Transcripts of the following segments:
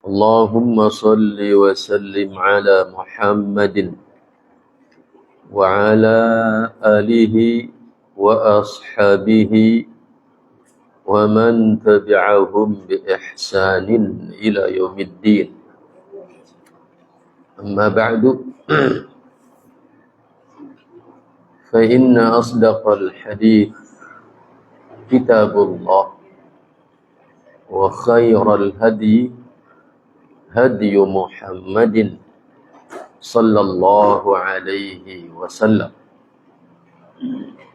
اللهم صل وسلم على محمد وعلى آله وأصحابه ومن تبعهم بإحسان إلى يوم الدين. أما بعد فإن أصدق الحديث كتاب الله وخير الهدي هدي محمد صلى الله عليه وسلم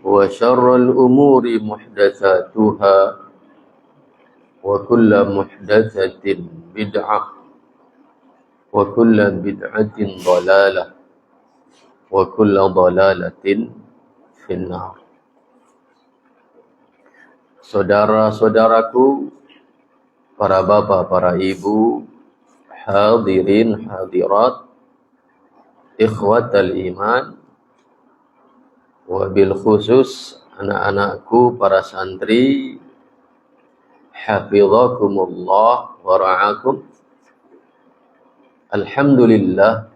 وشر الأمور محدثاتها وكل محدثة بدعة وكل بدعة ضلالة وكل ضلالة في النار. Saudara-saudaraku, para bapak, para ibu, hadirin, hadirat, ikhwatal iman, wabil khusus anak-anakku, para santri, hafizakumullah wa ra'akum. Alhamdulillah,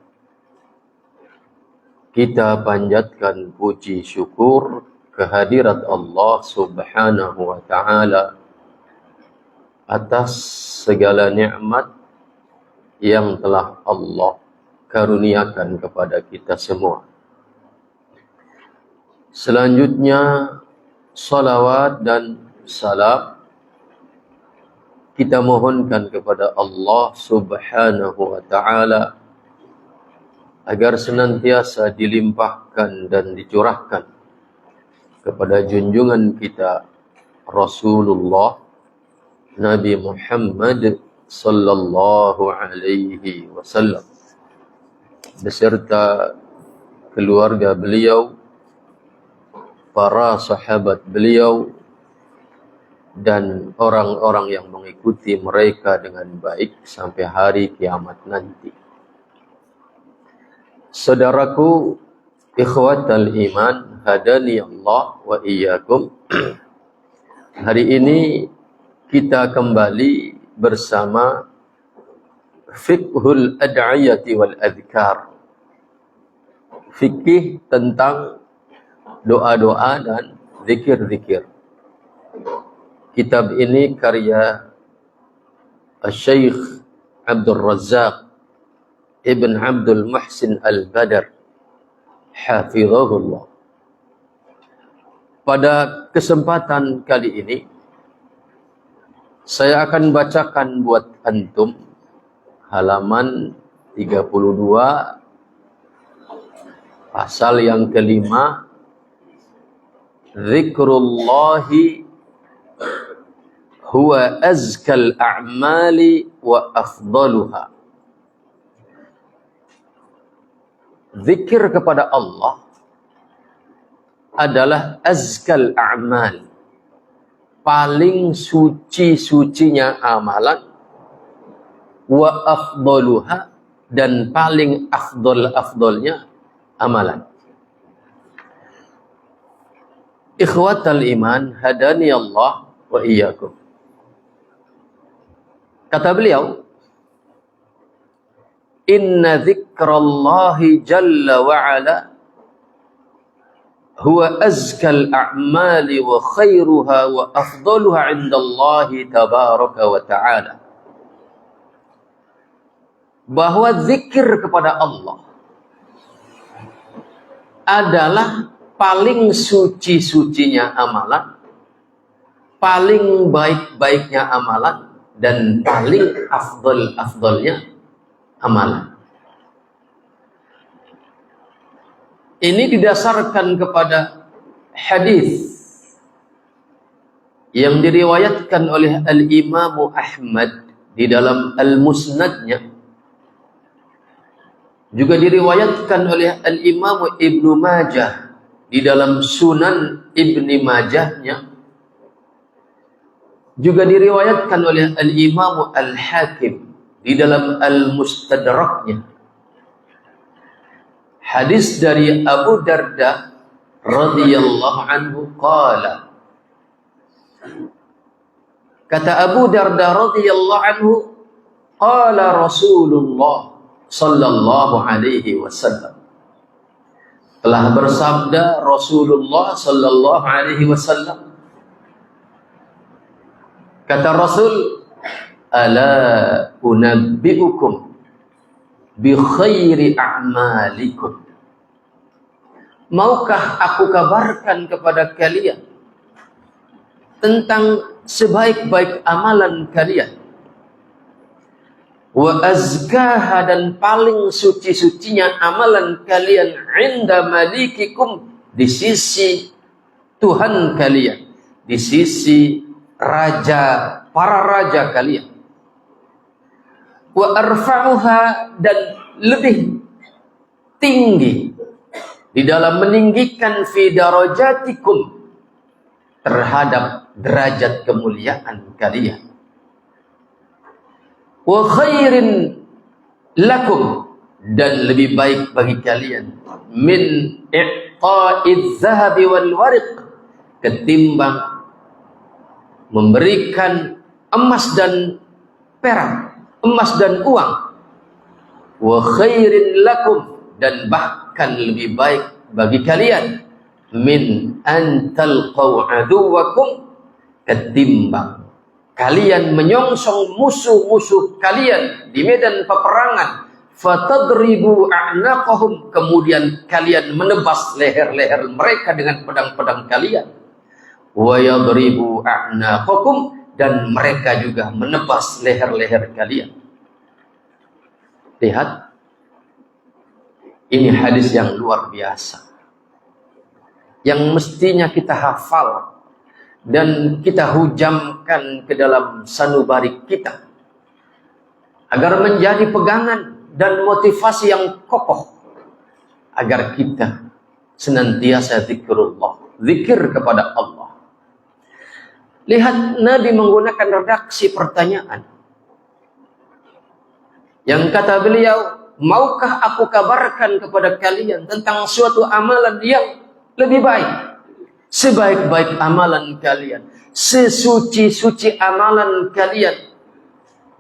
kita panjatkan puji syukur kehadirat Allah subhanahu wa ta'ala atas segala nikmat yang telah Allah karuniakan kepada kita semua. Selanjutnya, salawat dan salam kita mohonkan kepada Allah subhanahu wa ta'ala agar senantiasa dilimpahkan dan dicurahkan kepada junjungan kita Rasulullah Nabi Muhammad sallallahu alaihi wasallam beserta keluarga beliau, para sahabat beliau, dan orang-orang yang mengikuti mereka dengan baik sampai hari kiamat nanti. Saudaraku, ikhwatal iman, hadani Allah wa iyyakum. Hari ini kita kembali bersama Fiqhul Ad'iyati wal Adhkar, fikih tentang doa-doa dan zikir-zikir. Kitab ini karya Syekh Abdul Razzaq Ibn Abdul Muhsin Al-Badr, hafizahullah. Pada kesempatan kali ini saya akan bacakan buat antum halaman 32 pasal yang kelima, zikrullahi huwa azkal a'mali wa afdaluha. Zikir kepada Allah adalah azkal a'mal, paling suci-sucinya amalan, wa afdaluha, dan paling afdal-afdalnya amalan. Ikhwatal iman, hadani Allah wa iyyakum. Kata beliau, inna dzikrallahi jalla wa ala huwa azkal a'mali wa khairuha wa afdaluha 'indallahi tabaraka wa ta'ala. Bahwa zikir kepada Allah adalah paling suci-sucinya amalan, paling baik-baiknya amalan, dan paling afdal-afdalnya amalan. Ini didasarkan kepada hadis yang diriwayatkan oleh Al-Imam Ahmad di dalam Al-Musnadnya, juga diriwayatkan oleh Al-Imam Ibnu Majah di dalam Sunan Ibni Majahnya, juga diriwayatkan oleh Al-Imam Al-Hakim di dalam Al-Mustadraknya. Hadis dari Abu Darda radhiyallahu anhu qala, kata Abu Darda radhiyallahu anhu, Qala Rasulullah sallallahu alaihi wasallam. Telah bersabda Rasulullah sallallahu alaihi wasallam. Kata Rasul, ala unabbiukum bi khairi a'malikum. Maukah aku kabarkan kepada kalian tentang sebaik-baik amalan kalian? Wa azkaha, dan paling suci-sucinya amalan kalian, inda malikikum, di sisi Tuhan kalian, di sisi raja, para raja kalian. Wa arfa'uha, dan lebih tinggi di dalam meninggikan fi darajatikum, terhadap derajat kemuliaan kalian. Wa khairin lakum, dan lebih baik bagi kalian, min i'ta'iz zahabi wal wariq, ketimbang memberikan emas dan perak, emas dan uang. Wa khairin lakum, dan bahkan lebih baik bagi kalian, min an talqaw aduwakum, ketimbang kalian menyongsong musuh-musuh kalian di medan peperangan, fatadribu a'naqahum, kemudian kalian menebas leher-leher mereka dengan pedang-pedang kalian, wa yadribu a'naqakum, dan mereka juga menebas leher-leher kalian. Lihat, ini hadis yang luar biasa, yang mestinya kita hafal dan kita hujamkan ke dalam sanubari kita, agar menjadi pegangan dan motivasi yang kokoh, agar kita senantiasa zikrullah, zikir kepada Allah. Lihat, Nabi menggunakan redaksi pertanyaan, yang kata beliau, maukah aku kabarkan kepada kalian tentang suatu amalan yang lebih baik, sebaik-baik amalan kalian, sesuci-suci amalan kalian,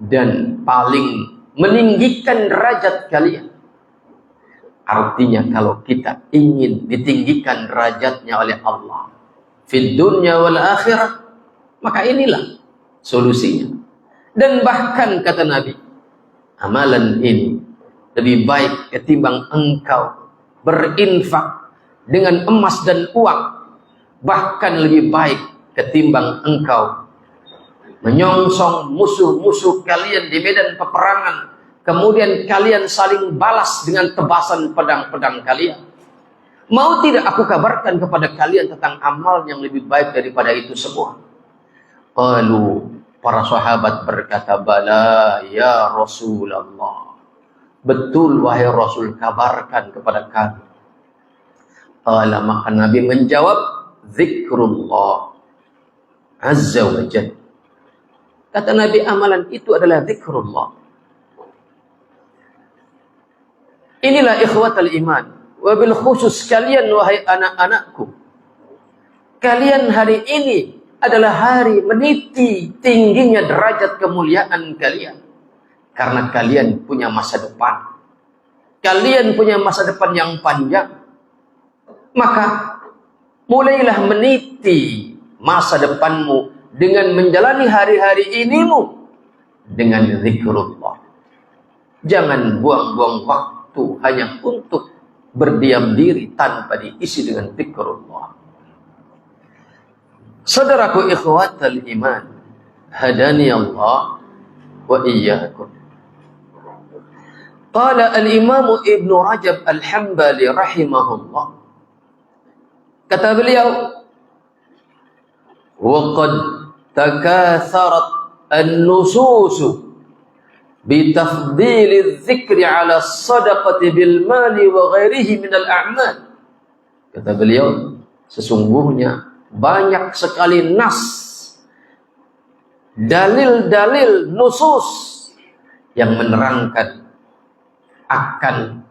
dan paling meninggikan derajat kalian. Artinya, kalau kita ingin ditinggikan derajatnya oleh Allah fid dunya wal akhirah, maka inilah solusinya. Dan bahkan kata Nabi, amalan ini lebih baik ketimbang engkau berinfak dengan emas dan uang, bahkan lebih baik ketimbang engkau menyongsong musuh-musuh kalian di medan peperangan, kemudian kalian saling balas dengan tebasan pedang-pedang kalian. Mau tidak aku kabarkan kepada kalian tentang amal yang lebih baik daripada itu semua? Qalu, para sahabat berkata, bala ya Rasulullah, betul wahai Rasul, kabarkan kepada kami. Qala, maka Nabi menjawab, zikrullah azza wa jalla. Kata Nabi, amalan itu adalah zikrullah. Inilah ikhwatal iman, wabil khusus kalian wahai anak-anakku, kalian hari ini adalah hari meniti tingginya derajat kemuliaan kalian, karena kalian punya masa depan, kalian punya masa depan yang panjang. Maka mulailah meniti masa depanmu dengan menjalani hari-hari inimu dengan zikrullah. Jangan buang-buang waktu hanya untuk berdiam diri tanpa diisi dengan zikrullah. Saudaraku ikhwatal iman, hadani Allah wa iyyakum. Qala al-Imam Ibnu Rajab al-Hambali rahimahullah, kata beliau, wa qad takatharat an-nusus bi tafdhil adh-dhikri 'ala as-sadaqati bil mali wa ghairihi min al-a'mal. Kata beliau, sesungguhnya banyak sekali nas, dalil-dalil nusus yang menerangkan akan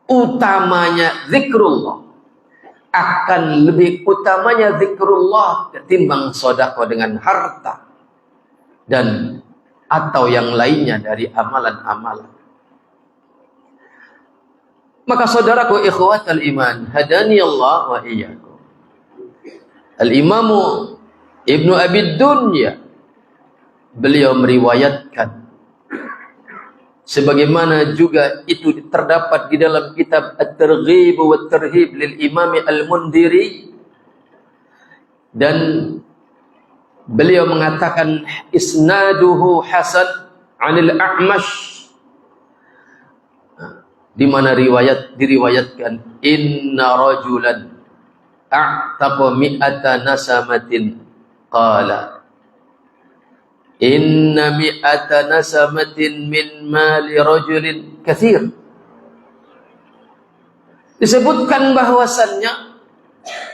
utamanya zikrullah, akan lebih utamanya zikrullah ketimbang sedekah dengan harta, dan atau yang lainnya dari amalan-amalan. Maka saudaraku ikhwatal iman, hadani Allah wa iyyakum. Al-Imamu Ibnu Abi Dunya beliau meriwayatkan, sebagaimana juga itu terdapat di dalam kitab At-Targhib wa At-Tarhib lil Imam Al-Mundhiri, dan beliau mengatakan isnaduhu hasan 'anil A'mash, di mana diriwayatkan inna rajulan a'taqa mi'ata nasamatin qala inna mi'ata nasamatin min mali rajulin katsir. Disebutkan bahwasannya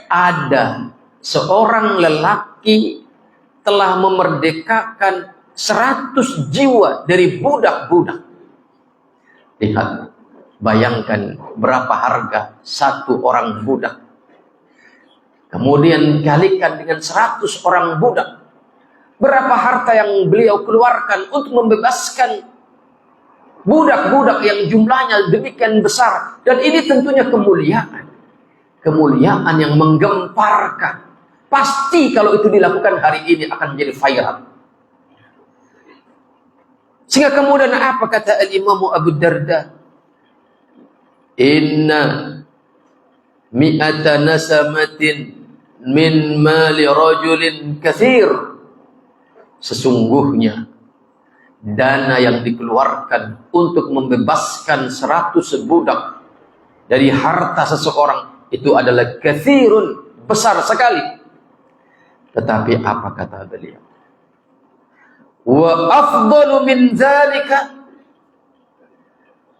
ada seorang lelaki telah memerdekakan 100 jiwa dari budak-budak. Lihat, bayangkan berapa harga satu orang budak. Kemudian kalikan dengan 100 orang budak. Berapa harta yang beliau keluarkan untuk membebaskan budak-budak yang jumlahnya demikian besar. Dan ini tentunya kemuliaan. Kemuliaan yang menggemparkan. Pasti kalau itu dilakukan hari ini akan menjadi viral. Sehingga kemudian apa kata Al-Imam Abu Darda? Inna mi'ata nasamatin min mali rajulin katsir. Sesungguhnya dana yang dikeluarkan untuk membebaskan 100 budak dari harta seseorang itu adalah katsirun, besar sekali. Tetapi apa kata beliau? Wa afdalu min dzalika,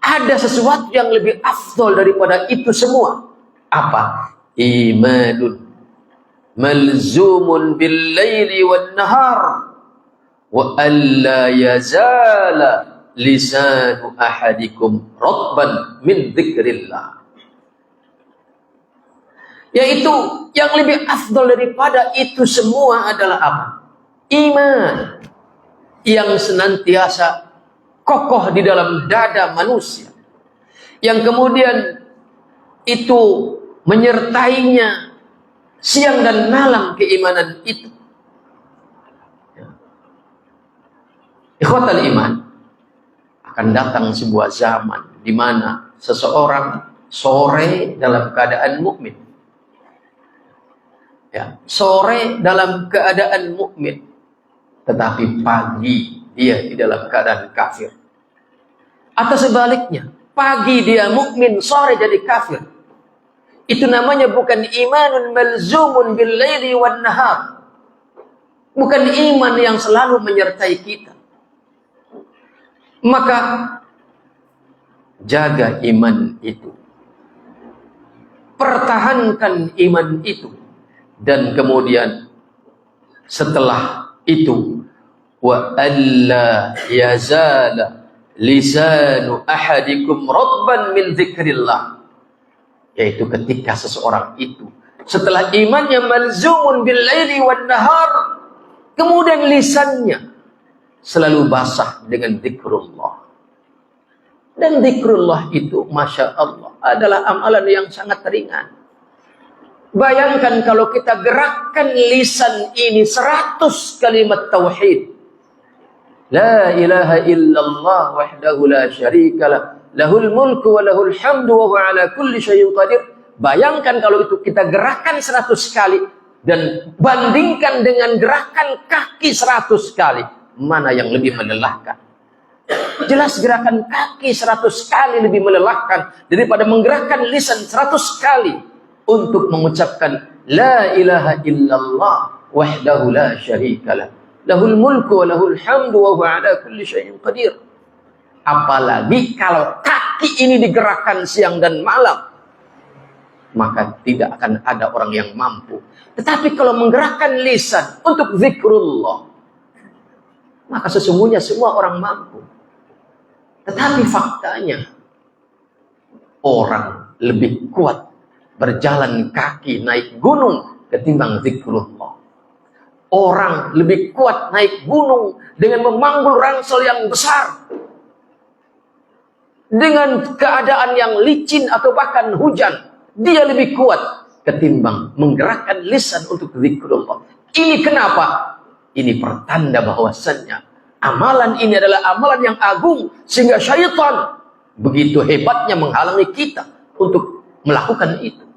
ada sesuatu yang lebih afdal daripada itu semua. Apa? Imanun malzumun bil laili wan nahar wa alla yazala lisanu ahadikum ratban min dzikrillah. Yaitu yang lebih afdal daripada itu semua adalah apa? Iman yang senantiasa kokoh di dalam dada manusia, yang kemudian itu menyertainya siang dan malam keimanan itu. Ikhwatal iman, akan datang sebuah zaman di mana seseorang sore dalam keadaan mukmin, ya, sore dalam keadaan mukmin, tetapi pagi dia di dalam keadaan kafir. Atau sebaliknya, pagi dia mukmin, sore jadi kafir. Itu namanya bukan imanun malzumun bil laili wan nahar. Bukan iman yang selalu menyertai kita. Maka jaga iman itu. Pertahankan iman itu. Dan kemudian setelah itu wa alla yazala lisanu ahadikum ratban min dzikrillah, yaitu ketika seseorang itu setelah imannya malzumun bil laili wan nahar, kemudian lisannya selalu basah dengan zikrullah. Dan zikrullah itu masya Allah adalah amalan yang sangat ringan. Bayangkan kalau kita gerakkan lisan ini 100 kalimat tauhid. La ilaha illallah wahdahu la syarikalah, lahul mulku wa lahul hamdu wa huwa ala kulli syai'in qadir. Bayangkan kalau itu kita gerakan 100 kali dan bandingkan dengan gerakan kaki 100 kali, mana yang lebih melelahkan? Jelas gerakan kaki 100 kali lebih melelahkan daripada menggerakkan lisan 100 kali untuk mengucapkan la ilaha illallah wahdahu la syarikalah, lahul mulku wa lahul hamdu wa huwa ala kulli syai'in qadir. Apalagi kalau kaki ini digerakkan siang dan malam, maka tidak akan ada orang yang mampu. Tetapi kalau menggerakkan lisan untuk zikrullah, maka sesungguhnya semua orang mampu. Tetapi faktanya orang lebih kuat berjalan kaki naik gunung ketimbang zikrullah. Orang lebih kuat naik gunung dengan memanggul ransel yang besar, dengan keadaan yang licin atau bahkan hujan, dia lebih kuat ketimbang menggerakkan lisan untuk zikrullah. Ini kenapa? Ini pertanda bahwasannya amalan ini adalah amalan yang agung, sehingga syaitan begitu hebatnya menghalangi kita untuk melakukan itu.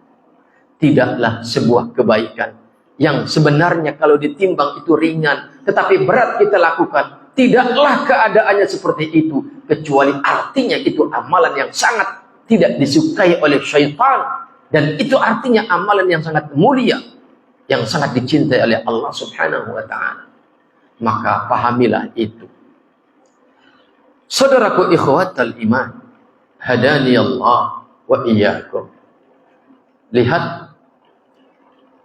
Tidaklah sebuah kebaikan yang sebenarnya kalau ditimbang itu ringan, tetapi berat kita lakukan. Tidaklah keadaannya seperti itu, kecuali artinya itu amalan yang sangat tidak disukai oleh syaitan, dan itu artinya amalan yang sangat mulia, yang sangat dicintai oleh Allah Subhanahu wa ta'ala. Maka pahamilah itu. Saudaraku ikhwatal iman, hadani Allah wa iyyakum. Lihat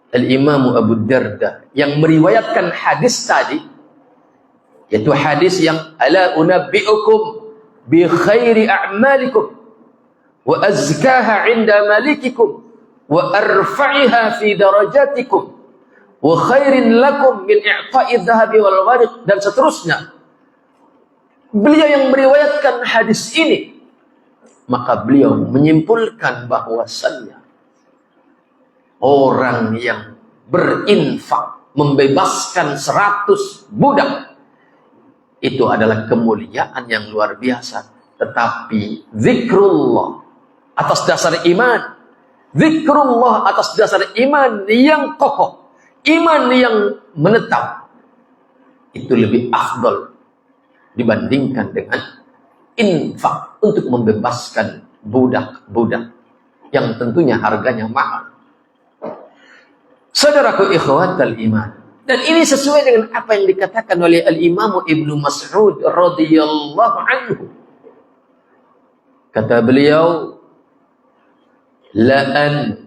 Al-Imam Abu Darda yang meriwayatkan hadis tadi, yaitu hadis yang ala unabbi'ukum bi khairi a'malikum wa azkaha 'inda malikikum wa arfa'iha fi darajatikum wa khairin lakum min i'ta'i dhahabi wal ghariq, dan seterusnya. Beliau yang meriwayatkan hadis ini, maka beliau menyimpulkan bahwasannya orang yang berinfak, membebaskan 100 budak, itu adalah kemuliaan yang luar biasa. Tetapi zikrullah atas dasar iman, zikrullah atas dasar iman yang kokoh, iman yang menetap, itu lebih afdal dibandingkan dengan infak untuk membebaskan budak-budak yang tentunya harganya mahal. Saudaraku ikhwatal iman, dan ini sesuai dengan apa yang dikatakan oleh Al-Imam Ibnu Mas'ud radhiyallahu anhu. Kata beliau, la an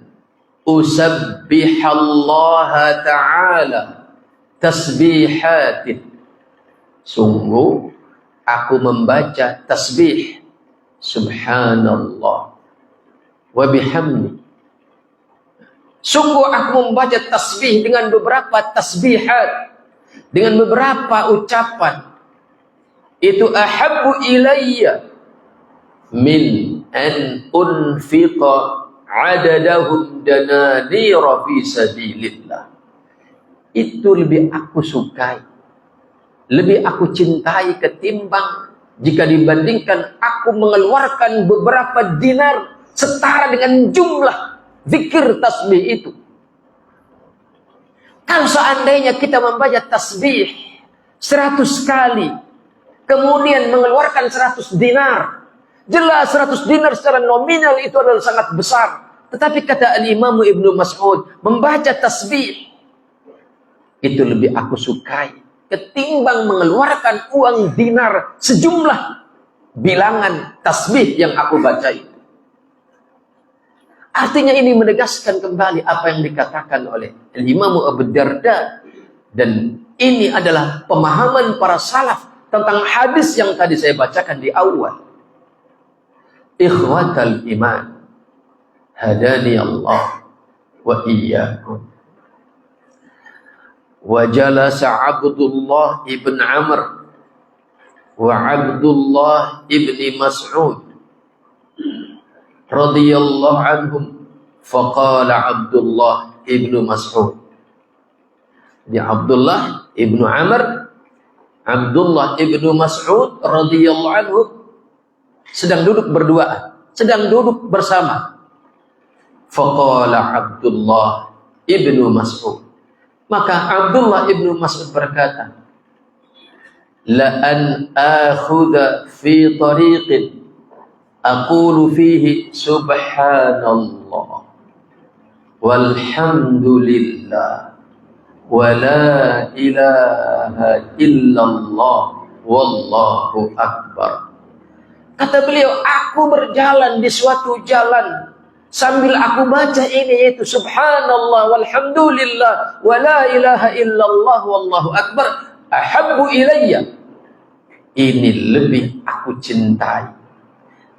usabbihallaha ta'ala tasbihatin, sungguh aku membaca tasbih subhanallah wa bihamdi. Sungguh aku membaca tasbih dengan beberapa tasbihat, dengan beberapa ucapan, itu ahabbu ilayya min an unfiqa adadahum dananira fi sabilillah. Itu lebih aku sukai, lebih aku cintai ketimbang jika dibandingkan aku mengeluarkan beberapa dinar setara dengan jumlah zikir tasbih itu. Kalau seandainya kita membaca tasbih 100 kali, kemudian mengeluarkan 100 dinar, jelas 100 dinar secara nominal itu adalah sangat besar. Tetapi kata Al-Imam Ibnu Mas'ud, membaca tasbih itu lebih aku sukai ketimbang mengeluarkan uang dinar sejumlah bilangan tasbih yang aku baca itu. Artinya ini menegaskan kembali apa yang dikatakan oleh Imam Abu Darda, dan ini adalah pemahaman para salaf tentang hadis yang tadi saya bacakan di awal. Ikhwatal iman, hadani Allah wa iyyakum. Wa jalasa Abdullah ibn Amr wa Abdullah ibn Mas'ud radhiyallahu anhum, faqala Abdullah ibnu Mas'ud. Jadi Abdullah ibnu Amr, Abdullah ibnu Mas'ud radhiyallahu anhu sedang duduk berduaan, sedang duduk bersama. Faqala Abdullah ibnu Mas'ud, maka Abdullah ibnu Mas'ud berkata, la an akhudha fi tariqin aqulu fihi subhanallah walhamdulillah wa la ilaha illallah wallahu akbar. Kata beliau, aku berjalan di suatu jalan sambil aku baca ini, yaitu subhanallah walhamdulillah wa la ilaha illallah wallahu akbar, ahabbu ilayya, ini lebih aku cintai,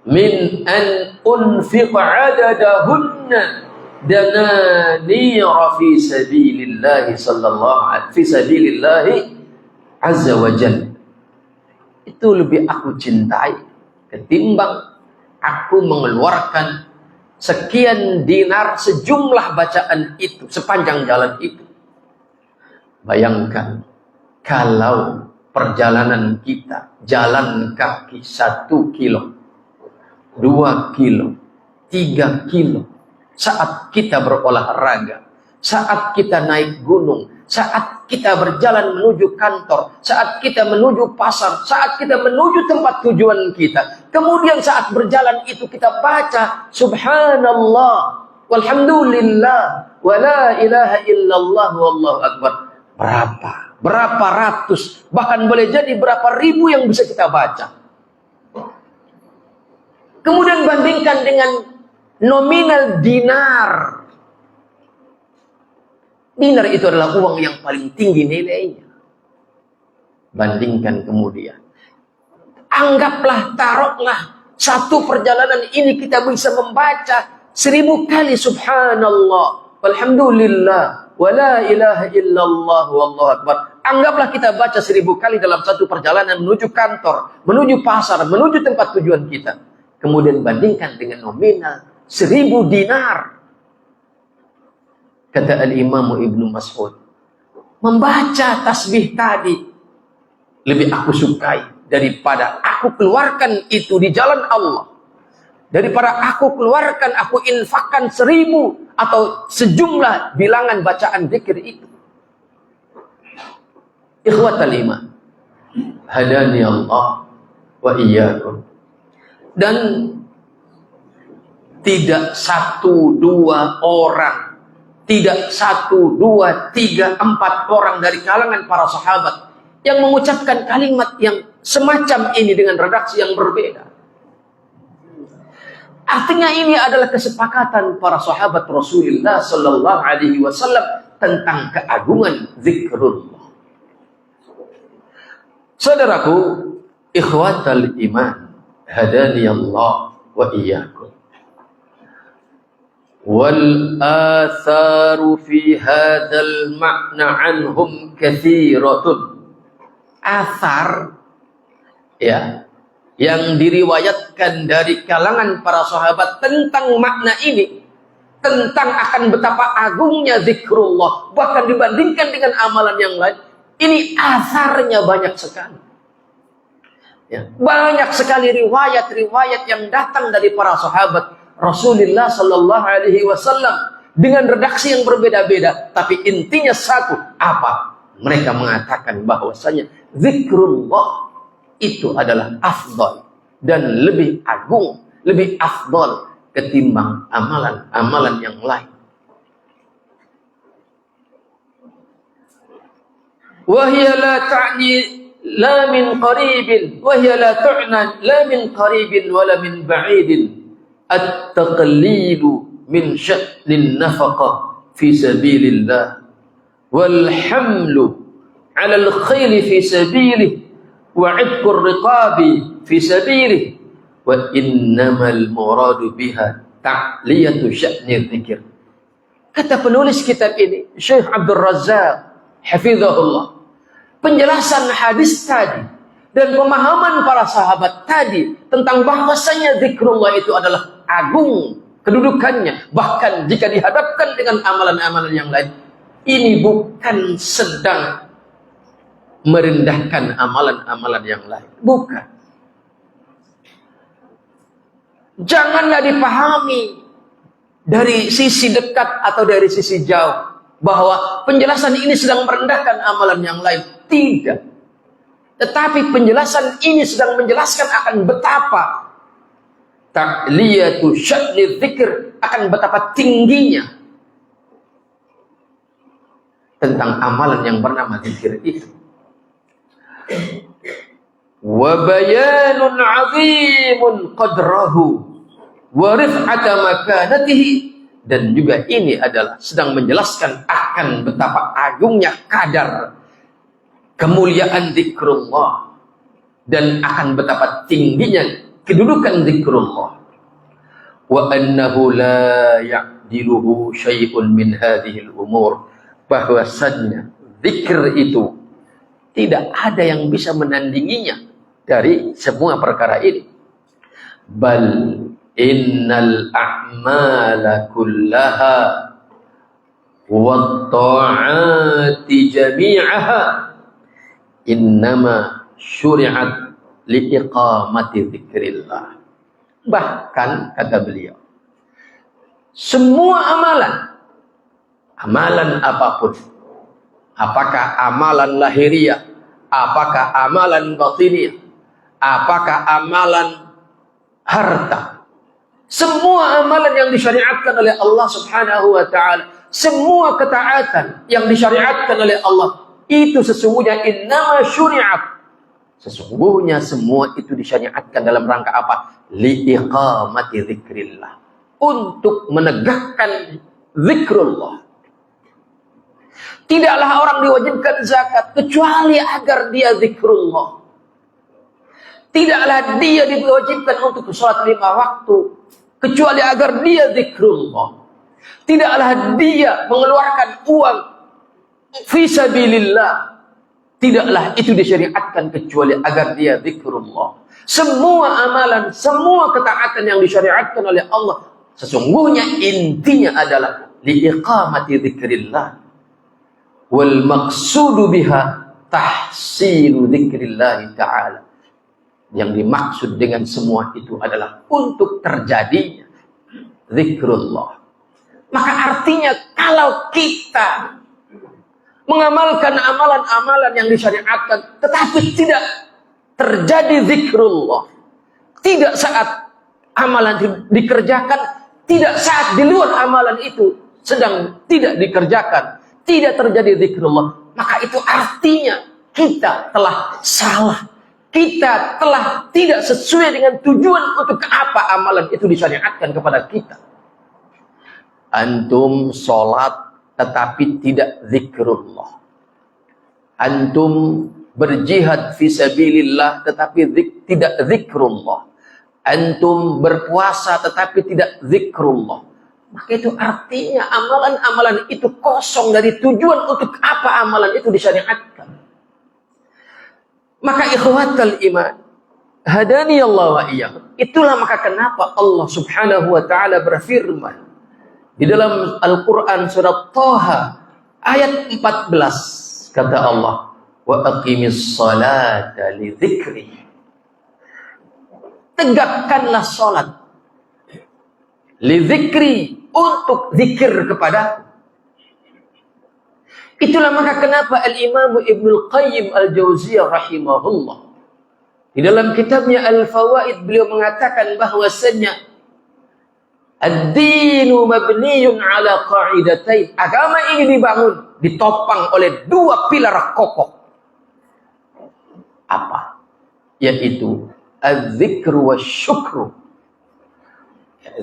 min an unfiqa adadahunna dananira fi sabilillah fi sabilillah azza wa jalla. Itu lebih aku cintai ketimbang aku mengeluarkan sekian dinar sejumlah bacaan itu sepanjang jalan itu. Bayangkan kalau perjalanan kita jalan kaki 1 kilo, 2 kilo, 3 kilo, saat kita berolahraga, saat kita naik gunung, saat kita berjalan menuju kantor, saat kita menuju pasar, saat kita menuju tempat tujuan kita. Kemudian saat berjalan itu kita baca subhanallah, walhamdulillah, wa la ilaha illallah, wallahu akbar. Berapa ratus, bahkan boleh jadi berapa ribu yang bisa kita baca. Kemudian bandingkan dengan nominal dinar. Dinar itu adalah uang yang paling tinggi nilainya. Bandingkan kemudian. Anggaplah, taruhlah, satu perjalanan ini kita bisa membaca 1000 kali subhanallah, walhamdulillah, wa la ilaha illallah, wallahu akbar. Anggaplah kita baca 1000 kali dalam satu perjalanan menuju kantor, menuju pasar, menuju tempat tujuan kita. Kemudian bandingkan dengan nominal 1000 dinar. Kata Al-Imam Ibnu Mas'ud, membaca tasbih tadi lebih aku sukai daripada aku keluarkan itu di jalan Allah. Daripada aku keluarkan, aku infakkan 1000 atau sejumlah bilangan bacaan zikir itu. Ikhwatal iman, hadani Allah wa iyyakum. Dan tidak 1, 2 orang, tidak 1, 2, 3, 4 orang dari kalangan para sahabat yang mengucapkan kalimat yang semacam ini dengan redaksi yang berbeda. Artinya ini adalah kesepakatan para sahabat Rasulullah sallallahu alaihi wasallam tentang keagungan zikrullah. Saudaraku, ikhwatal iman, hadani Allah wa iyyakum. Wal atharu fi hadzal ma'na anhum katsiratun. Athar, ya, yang diriwayatkan dari kalangan para sahabat tentang makna ini, tentang akan betapa agungnya zikrullah, bahkan dibandingkan dengan amalan yang lain, ini atharnya banyak sekali. Ya, banyak sekali riwayat-riwayat yang datang dari para sahabat Rasulullah sallallahu alaihi wasallam dengan redaksi yang berbeda-beda, tapi intinya satu, apa? Mereka mengatakan bahwasanya zikrullah itu adalah afdal dan lebih agung, lebih afdal ketimbang amalan-amalan yang lain. Wahya la ta'ni la min qaribin, wahya la tu'na la min qaribin wala min ba'idin. At-taqlilu min sya'nin nafaqah fi sabilillah wal hamlu 'ala al-khayli fi sabilihi wa 'idqur riqabi fi sabilihi wa innamal muradu biha ta'liyatu sya'ni dzikr. Kata penulis kitab ini, Syekh Abdul Razzaq hafizahullah, penjelasan hadis tadi dan pemahaman para sahabat tadi tentang bahwasanya zikrullah itu adalah agung kedudukannya, bahkan jika dihadapkan dengan amalan-amalan yang lain, ini bukan sedang merendahkan amalan-amalan yang lain, bukan. Janganlah dipahami dari sisi dekat atau dari sisi jauh bahwa penjelasan ini sedang merendahkan amalan yang lain. Tidak. Tetapi penjelasan ini sedang menjelaskan akan betapa ta'liyatu sya'ni dzikr, akan betapa tingginya tentang amalan yang bernama zikir itu. Wa bayanun 'azimun qadrahu wa rif'ata makanatihi, dan juga ini adalah sedang menjelaskan akan betapa agungnya kadar kemuliaan zikrullah dan akan betapa tingginya kedudukan zikrullah. wa annahu la ya'diluhu syai'un min hadhihi al-umur, bahwasannya zikir itu tidak ada yang bisa menandinginya dari semua perkara ini. Bal innal a'mala kullaha wa ta'ati jami'aha innama syuri'at liiqamati dzikrillah. Bahkan kata beliau, semua amalan apapun, apakah amalan lahiriah, apakah amalan batiniah, apakah amalan harta, semua amalan yang disyariatkan oleh Allah Subhanahu wa ta'ala, semua ketaatan yang disyariatkan oleh Allah, itu sesungguhnya innama syuri'at, sesungguhnya semua itu disyariatkan dalam rangka apa? Liiqamati dzikrillah, untuk menegakkan zikrullah. Tidaklah orang diwajibkan zakat kecuali agar dia zikrullah. Tidaklah dia diwajibkan untuk sholat 5 waktu kecuali agar dia zikrullah. Tidaklah dia mengeluarkan uang fisabilillah, tidaklah itu disyariatkan kecuali agar dia zikrullah. Semua amalan, semua ketaatan yang disyariatkan oleh Allah, sesungguhnya intinya adalah liiqamati dzikrillah, wal maqsudu biha tahsilu dzikrillah ta'ala. Yang dimaksud dengan semua itu adalah untuk terjadinya zikrullah. Maka artinya kalau kita mengamalkan amalan-amalan yang disyariatkan tetapi tidak terjadi zikrullah, tidak saat amalan dikerjakan, tidak saat di luar amalan itu sedang tidak dikerjakan, tidak terjadi zikrullah, maka itu artinya kita telah salah, kita telah tidak sesuai dengan tujuan untuk apa amalan itu disyariatkan kepada kita. Antum sholat tetapi tidak zikrullah, antum berjihad fisabilillah tetapi tidak zikrullah, antum berpuasa tetapi tidak zikrullah, maka itu artinya amalan-amalan itu kosong dari tujuan untuk apa amalan itu disyariatkan. Maka ikhwatal iman, hadani Allah wa iyyakum, itulah maka kenapa Allah Subhanahu wa ta'ala berfirman di dalam Al-Quran surat Thaha ayat 14, kata Allah, wa aqimis salata li dzikri, tegakkanlah salat li dzikri, untuk zikir kepada. Itulah maka kenapa Al-Imam Ibnul Qayyim Al-Jauziyah rahimahullah di dalam kitabnya Al-Fawaid beliau mengatakan bahwasanya ad-dinu mabniyun ala qa'idatain, agama ini dibangun, ditopang oleh 2 pilar kokoh. Apa? Yaitu az-zikru wasyukru,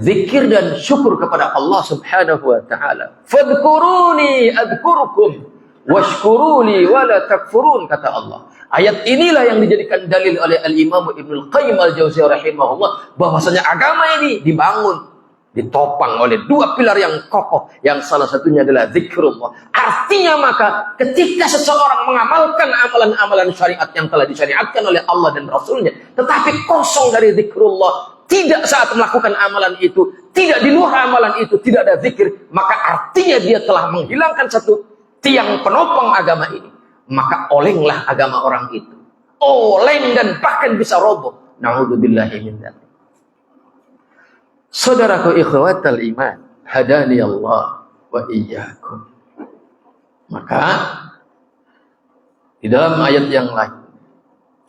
zikir dan syukur kepada Allah Subhanahu wa ta'ala. Fadhkuruni adhkurkum washkuruli wala takfurun, kata Allah. Ayat inilah yang dijadikan dalil oleh Al-Imam Ibnul Qayyim Al-Jauziyah rahimahullah bahwasanya agama ini dibangun, ditopang oleh 2 pilar yang kokoh, yang salah satunya adalah zikrullah. Artinya maka ketika seseorang mengamalkan amalan-amalan syariat yang telah disyariatkan oleh Allah dan Rasulnya tetapi kosong dari zikrullah, tidak saat melakukan amalan itu, tidak di luar amalan itu, tidak ada zikir, maka artinya dia telah menghilangkan satu tiang penopang agama ini. Maka olenglah agama orang itu, oleng dan bahkan bisa roboh. Na'udzubillahi min dzalik. Saudaraku ikhwatal iman, hadani Allah wa iyyakum. Maka di dalam ayat yang lain,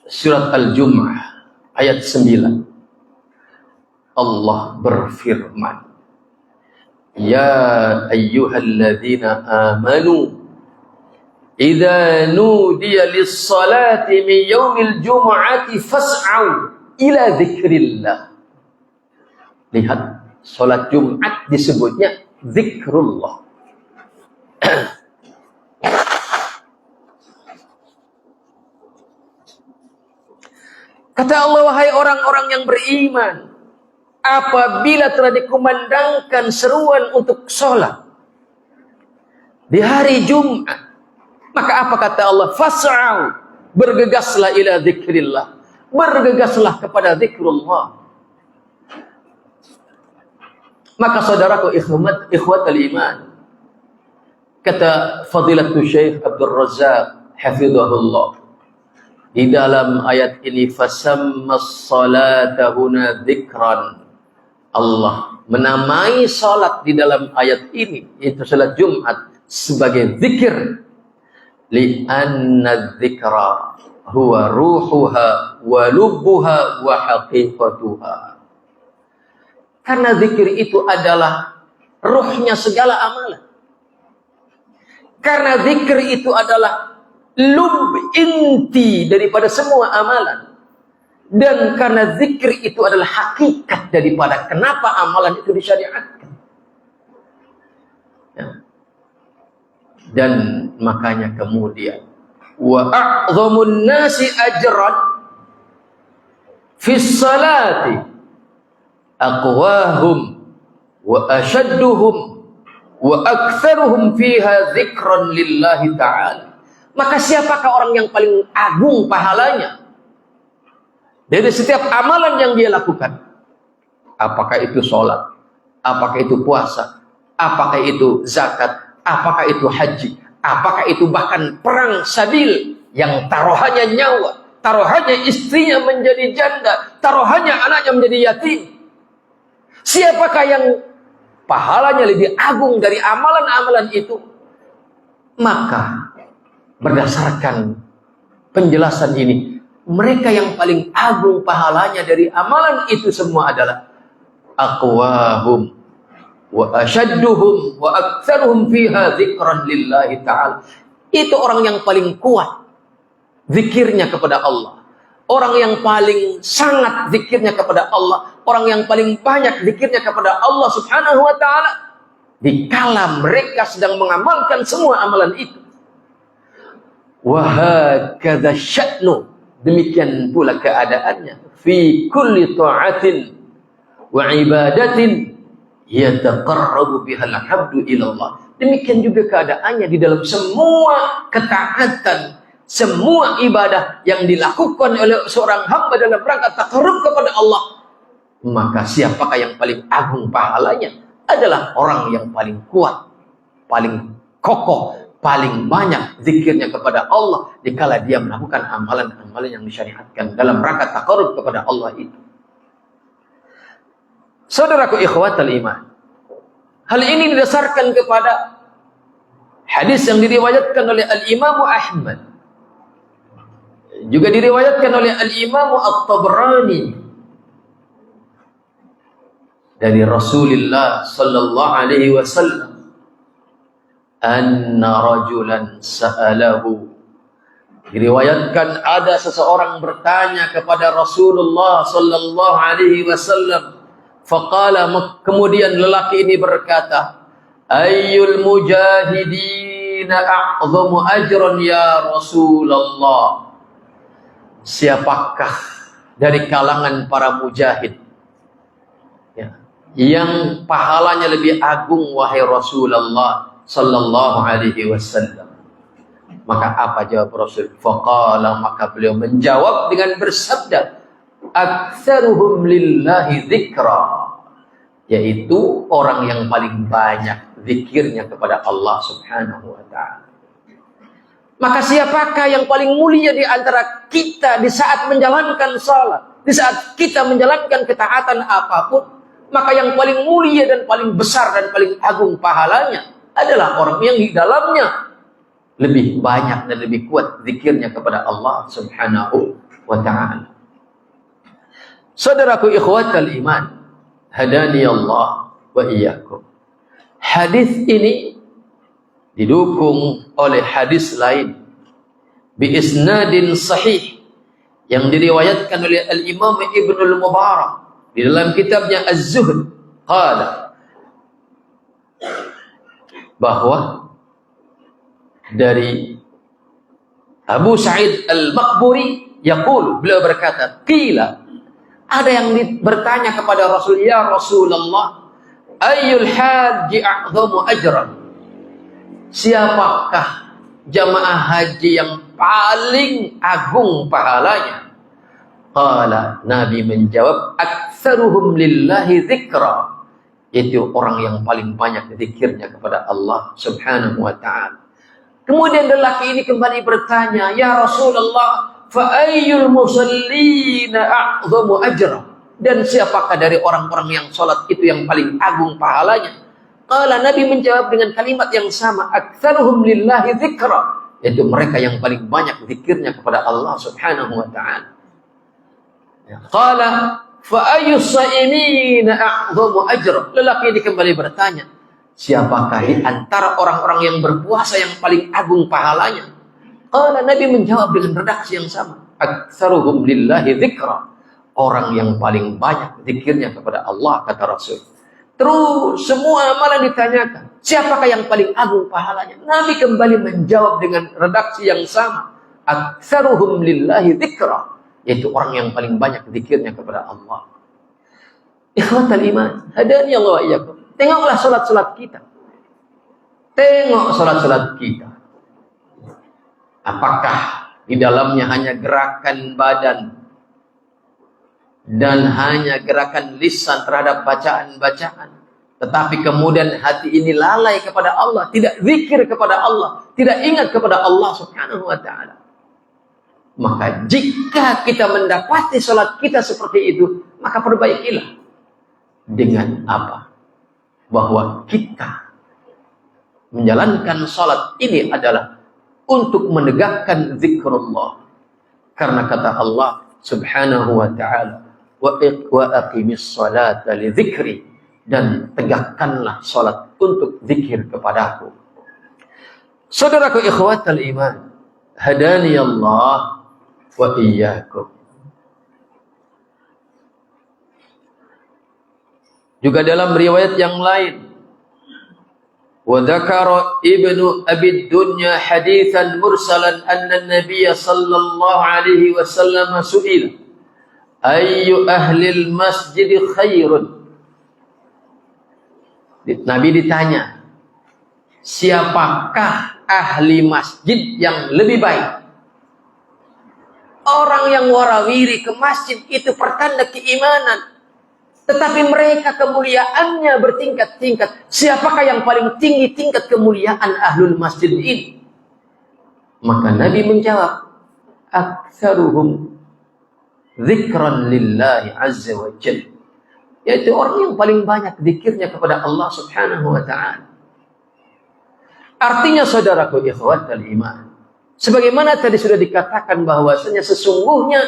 surat Al-Jumu'ah ayat 9, Allah berfirman, ya ayyuhalladzina amanu idza nudiya lis-salati min yaumil jumu'ati fas'au ila dzikrillah. Lihat, sholat Jumat disebutnya zikrullah. Kata Allah, wahai orang-orang yang beriman, apabila telah dikumandangkan seruan untuk sholat di hari Jumat, maka apa kata Allah? Fas'au, bergegaslah ila dzikrillah, bergegaslah kepada zikrullah. Maka saudaraku ikhwatul iman, kata Fadilatul Syekh Abdul Razzaq hafizahullah, di dalam ayat ini fasammas salata huna dzikran, Allah menamai salat di dalam ayat ini, yaitu salat Jumat, sebagai zikir. Li'anna dzikra huwa ruhuha wa lubbuha wa haqiqatuha. Karena zikir itu adalah ruhnya segala amalan. Karena zikir itu adalah lub, inti daripada semua amalan. Dan karena zikir itu adalah hakikat daripada kenapa amalan itu disyariatkan. Ya. Dan makanya kemudian wa a'zamun nasi ajran fi salati aqwahum wa ashadduhum wa aktsaruhum fiha dzikran lillahi ta'ala. Maka siapakah orang yang paling agung pahalanya dari setiap amalan yang dia lakukan? Apakah itu sholat, apakah itu puasa, apakah itu zakat, apakah itu haji, apakah itu bahkan perang sabil yang taruhannya nyawa, taruhannya istrinya menjadi janda, taruhannya anaknya menjadi yatim. Siapakah yang pahalanya lebih agung dari amalan-amalan itu? Maka berdasarkan penjelasan ini, mereka yang paling agung pahalanya dari amalan itu semua adalah aqwahum wa ashadduhum wa aktsaruhum fiha dzikran lillahi ta'ala. Itu orang yang paling kuat zikirnya kepada Allah. Orang yang paling sangat zikirnya kepada Allah, orang yang paling banyak zikirnya kepada Allah Subhanahu wa ta'ala, dikala mereka sedang mengamalkan semua amalan itu. Wa hakadha sya'nu, demikian pula keadaannya fi kulli ta'atin wa ibadatin yataqarrabu bihal 'abdu ila Allah. Demikian juga keadaannya di dalam semua ketaatan, semua ibadah yang dilakukan oleh seorang hamba dalam rangka taqarrub kepada Allah. Maka siapakah yang paling agung pahalanya? Adalah orang yang paling kuat, paling kokoh, paling banyak zikirnya kepada Allah dikala dia melakukan amalan-amalan yang disyariatkan dalam rangka taqarrub kepada Allah itu. Saudaraku ikhwatul iman, hal ini didasarkan kepada hadis yang diriwayatkan oleh Al-Imam Ahmad, juga diriwayatkan oleh Al-Imam At-Tabrani dari Rasulullah sallallahu alaihi wasallam, anna rajulan sa'alahu, diriwayatkan ada seseorang bertanya kepada Rasulullah sallallahu alaihi wasallam, faqala, kemudian lelaki ini berkata, ayyul mujahidina a'zamu ajran ya Rasulullah. Siapakah dari kalangan para mujahid ya, yang pahalanya lebih agung wahai Rasulullah sallallahu alaihi wasallam? Maka apa jawab Rasul? Faqala, maka beliau menjawab dengan bersabda, aktsaruhum lillahi dzikra, yaitu orang yang paling banyak zikirnya kepada Allah Subhanahu wa ta'ala. Maka siapakah yang paling mulia di antara kita di saat menjalankan salat, di saat kita menjalankan ketaatan apapun? Maka yang paling mulia dan paling besar dan paling agung pahalanya adalah orang yang di dalamnya lebih banyak dan lebih kuat zikirnya kepada Allah Subhanahu wa ta'ala. Saudaraku ikhwatal iman, hadani Allah wa iyyakum. Hadis ini didukung oleh hadis lain bi isnadin sahih yang diriwayatkan oleh Al-Imam Ibnul Mubarak di dalam kitabnya Az-Zuhd, qala, bahwa dari Abu Sa'id Al-Maqburi yaqulu, beliau berkata, qila, Ada yang bertanya kepada Rasul, ya Rasulullah, ayyul haji a'zamu ajran? Siapakah jamaah haji yang paling agung pahalanya? Qala, Nabi menjawab, aktsaruhum lillahi dzikra. Itu orang yang paling banyak zikirnya kepada Allah Subhanahu wa ta'ala. Kemudian lelaki ini kembali bertanya, ya Rasulullah, fa ayyul musallina a'zamu ajra? Dan siapakah dari orang-orang yang sholat itu yang paling agung pahalanya? Qala, Nabi menjawab dengan kalimat yang sama, aktsaruhum lillahi dzikra. Itu mereka yang paling banyak zikirnya kepada Allah Subhanahu wa ta'ala. Qala fa ayyus shaimina a'zamu ajra? Lelaki ini kembali bertanya, siapakah di antara orang-orang yang berpuasa yang paling agung pahalanya? Qala, Nabi menjawab dengan redaksi yang sama, aktsaruhum lillahi dzikra. Orang yang paling banyak zikirnya kepada Allah, kata Rasul. Terus semua amalan ditanyakan, siapakah yang paling agung pahalanya? Nabi kembali menjawab dengan redaksi yang sama, aktsaruhum lillahi dzikra. Yaitu orang yang paling banyak zikirnya kepada Allah. Ikhwatal iman, hadani Allah wa iyyakum. Tengoklah salat-salat kita. Tengok salat-salat kita. Apakah di dalamnya hanya gerakan badan dan hanya gerakan lisan terhadap bacaan-bacaan, tetapi kemudian hati ini lalai kepada Allah, tidak zikir kepada Allah, tidak ingat kepada Allah Subhanahu wa ta'ala? Maka jika kita mendapati salat kita seperti itu, maka perbaikilah. Dengan apa? Bahwa kita menjalankan salat ini adalah untuk menegakkan zikrullah. Karena kata Allah Subhanahu wa ta'ala, wa aqimis salata li dzikri, dan tegakkanlah salat untuk zikir kepadaku. Saudaraku ikhwatal iman, hadani Allah wa iyyakum. Juga dalam riwayat yang lain, wa dzakara Ibnu Abi Dunya haditsan mursalan anna an-nabiy sallallahu alaihi wasallam su'ila ayyu ahlil masjid khairun. Nabi ditanya, siapakah ahli masjid yang lebih baik? Orang yang warawiri ke masjid itu pertanda keimanan. Tetapi mereka kemuliaannya bertingkat-tingkat. Siapakah yang paling tinggi tingkat kemuliaan ahlul masjid ini? Maka Nabi menjawab, aktsaruhum dzikran lillahi azza wa jalla. Yaitu orang yang paling banyak zikirnya kepada Allah Subhanahu wa ta'ala. Artinya saudaraku ikhwatal iman, sebagaimana tadi sudah dikatakan bahwasanya sesungguhnya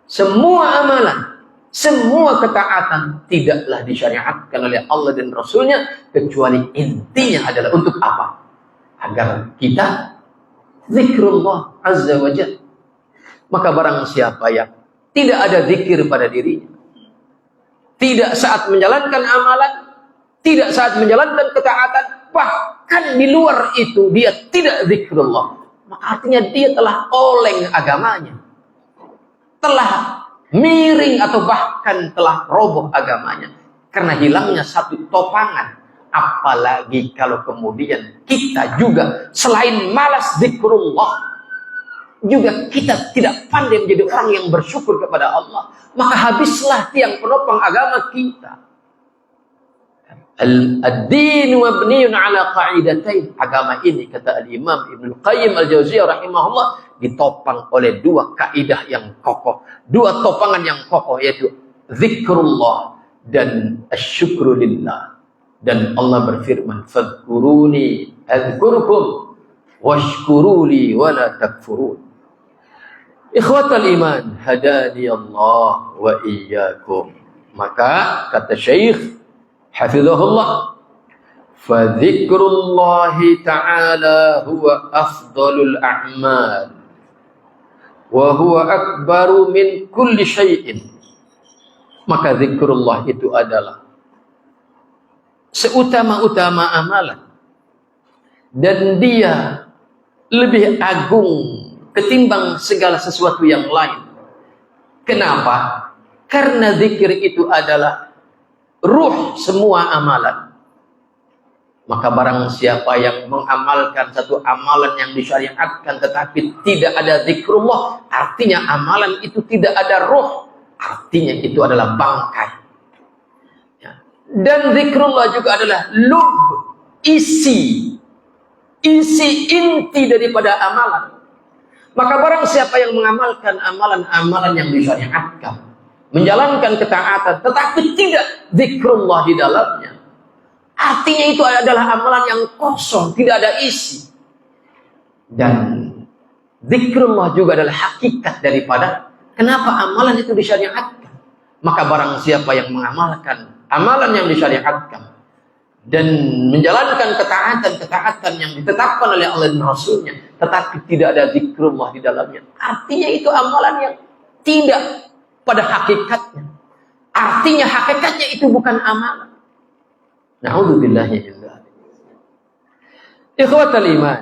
semua amalan, semua ketaatan tidaklah disyariatkan oleh Allah dan Rasulnya kecuali intinya adalah untuk apa? Agar kita zikrullah azza wa jalla. Maka barang siapa yang tidak ada zikir pada dirinya, tidak saat menjalankan amalan, tidak saat menjalankan ketaatan, bahkan di luar itu dia tidak zikrullah, maka artinya dia telah oleng agamanya, telah miring atau bahkan telah roboh agamanya karena hilangnya satu topangan. Apalagi kalau kemudian kita juga selain malas zikrullah, juga kita tidak pandai menjadi orang yang bersyukur kepada Allah, maka habislah tiang penopang agama kita. Ad-din mabniun ala qa'idatain. Agama ini, kata al-Imam Ibnu Qayyim al-Jauziyah rahimahullah, ditopang oleh dua kaidah yang kokoh, dua topangan yang kokoh, yaitu zikrullah dan asyukru lillah. Dan Allah berfirman, fadhkuruni adzkurkum washkuruli wala takfurun. Ikhwatal iman, hadani Allah wa iyyakum. Maka kata Syekh hafizahullah, fa dzikrullahi ta'ala huwa afdalul a'mal wa huwa akbaru min kulli syai'in. Maka zikrullah itu adalah seutama-utama amalan, dan dia lebih agung ketimbang segala sesuatu yang lain. Kenapa? Karena zikir itu adalah ruh semua amalan. Maka barang siapa yang mengamalkan satu amalan yang disyariatkan tetapi tidak ada zikrullah, artinya amalan itu tidak ada ruh, artinya itu adalah bangkai. Ya. Dan zikrullah juga adalah lub, isi inti daripada amalan. Maka barang siapa yang mengamalkan amalan-amalan yang disyariatkan, menjalankan ketaatan tetapi tidak zikrullah di dalamnya, artinya itu adalah amalan yang kosong, tidak ada isi. Dan zikrullah juga adalah hakikat daripada kenapa amalan itu disyariatkan. Maka barang siapa yang mengamalkan amalan yang disyariatkan dan menjalankan ketaatan yang ditetapkan oleh Allah dan Rasulnya, tetapi tidak ada zikrullah di dalamnya, artinya itu amalan yang tidak pada hakikatnya. Artinya hakikatnya itu bukan amalan. Na'udzubillahi min dzalik. Ikhwatal iman,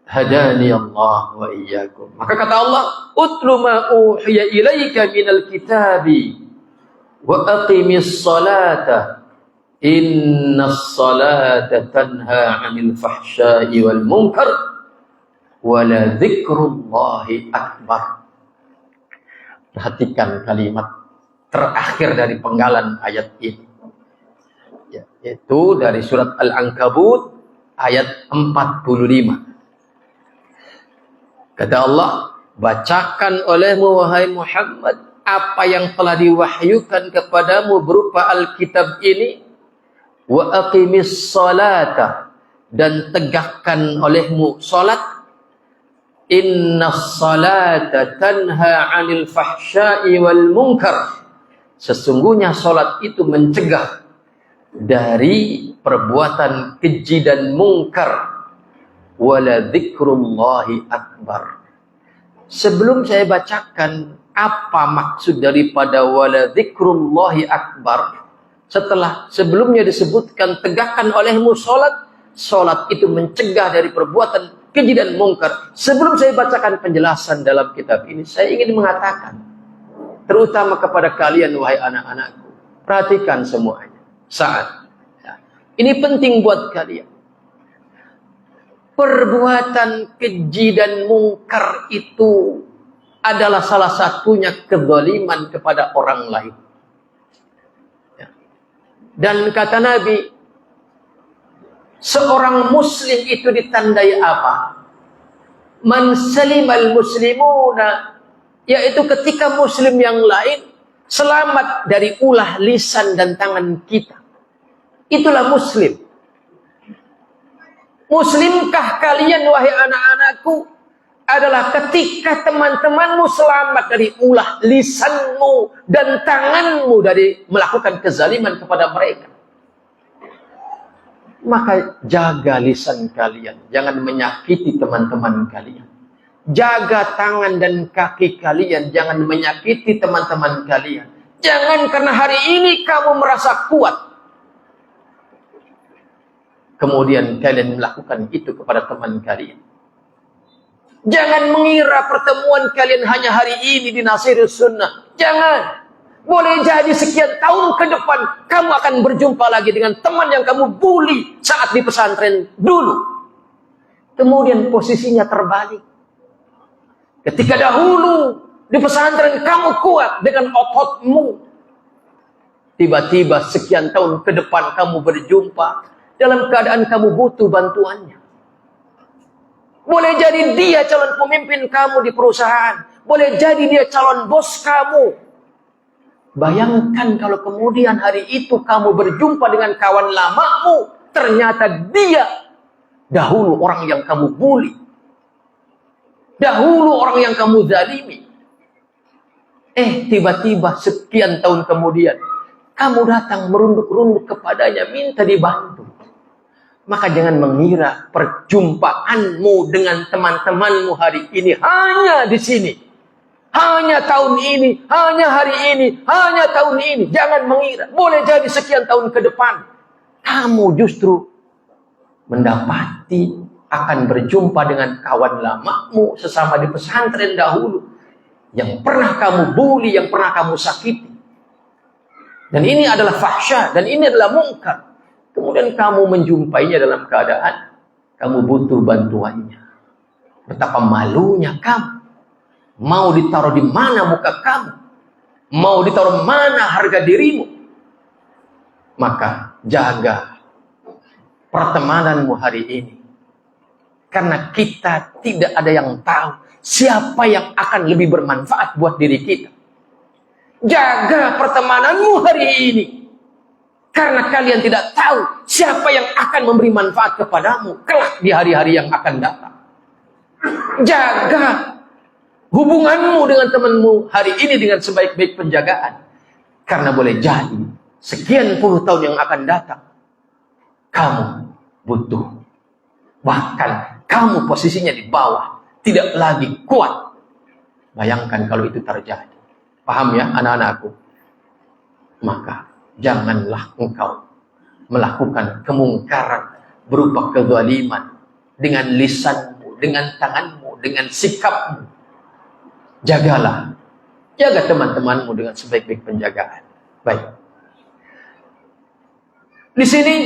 hadani Allah wa iyyakum. Maka kata Allah, utlu ma uhiya ilaika minal kitabi wa aqimis salata innas salata tanha 'anil fahsya'i wal munkar wa la dzikrullahi akbar. Perhatikan kalimat terakhir dari penggalan ayat ini, yaitu dari surat Al-Ankabut ayat 45. Kata Allah, bacakan olehmu wahai Muhammad apa yang telah diwahyukan kepadamu berupa Alkitab ini, wa aqimis salata, dan tegakkan olehmu salat. Innas salata tanha 'anil fahsya'i wal munkar. Sesungguhnya salat itu mencegah dari perbuatan keji dan mungkar. Wala dzikrullahi akbar. Sebelum saya bacakan apa maksud daripada wala dzikrullahi akbar, sebelumnya disebutkan tegakkan olehmu salat, salat itu mencegah dari perbuatan keji dan mungkar. Sebelum saya bacakan penjelasan dalam kitab ini, saya ingin mengatakan, terutama kepada kalian wahai anak-anakku, perhatikan semuanya. Ini penting buat kalian. Perbuatan keji dan mungkar itu adalah salah satunya kezaliman kepada orang lain. Dan kata Nabi, seorang muslim itu ditandai apa? Man salimal muslimuna, yaitu ketika muslim yang lain selamat dari ulah lisan dan tangan kita. Itulah muslim. Muslimkah kalian wahai anak-anakku adalah ketika teman-temanmu selamat dari ulah lisanmu dan tanganmu dari melakukan kezaliman kepada mereka. Maka jaga lisan kalian, jangan menyakiti teman-teman kalian. Jaga tangan dan kaki kalian, jangan menyakiti teman-teman kalian. Jangan karena hari ini kamu merasa kuat, kemudian kalian melakukan itu kepada teman kalian. Jangan mengira pertemuan kalian hanya hari ini di Nasirus Sunnah. Jangan. Boleh jadi sekian tahun ke depan kamu akan berjumpa lagi dengan teman yang kamu bully saat di pesantren dulu. Kemudian posisinya terbalik. Ketika dahulu di pesantren kamu kuat dengan ototmu, tiba-tiba sekian tahun ke depan kamu berjumpa dalam keadaan kamu butuh bantuannya. Boleh jadi dia calon pemimpin kamu di perusahaan, boleh jadi dia calon bos kamu. Bayangkan kalau kemudian hari itu kamu berjumpa dengan kawan lamamu, ternyata dia dahulu orang yang kamu bully, dahulu orang yang kamu zalimi. Tiba-tiba sekian tahun kemudian kamu datang merunduk-runduk kepadanya, minta dibantu. Maka jangan mengira perjumpaanmu dengan teman-temanmu hari ini hanya di sini. Hanya tahun ini, hanya hari ini, hanya tahun ini. Jangan mengira. Boleh jadi sekian tahun ke depan kamu justru mendapati akan berjumpa dengan kawan lamamu sesama di pesantren dahulu, yang pernah kamu bully, yang pernah kamu sakiti. Dan ini adalah fahsya, dan ini adalah mungkar. Kemudian kamu menjumpainya dalam keadaan kamu butuh bantuannya. Betapa malunya kamu. Mau ditaruh di mana muka kamu? Mau ditaruh mana harga dirimu? Maka jaga pertemananmu hari ini. Karena kita tidak ada yang tahu siapa yang akan lebih bermanfaat buat diri kita. Jaga pertemananmu hari ini. Karena kalian tidak tahu siapa yang akan memberi manfaat kepadamu kelak di hari-hari yang akan datang. Jaga hubunganmu dengan temanmu hari ini dengan sebaik-baik penjagaan. Karena boleh jadi sekian puluh tahun yang akan datang, kamu butuh. Bahkan kamu posisinya di bawah, tidak lagi kuat. Bayangkan kalau itu terjadi. Paham ya anak-anakku? Maka janganlah engkau melakukan kemungkaran berupa kezaliman dengan lisanmu, dengan tanganmu, dengan sikapmu. Jagalah. Jaga teman-temanmu dengan sebaik-baik penjagaan. Baik. Di sini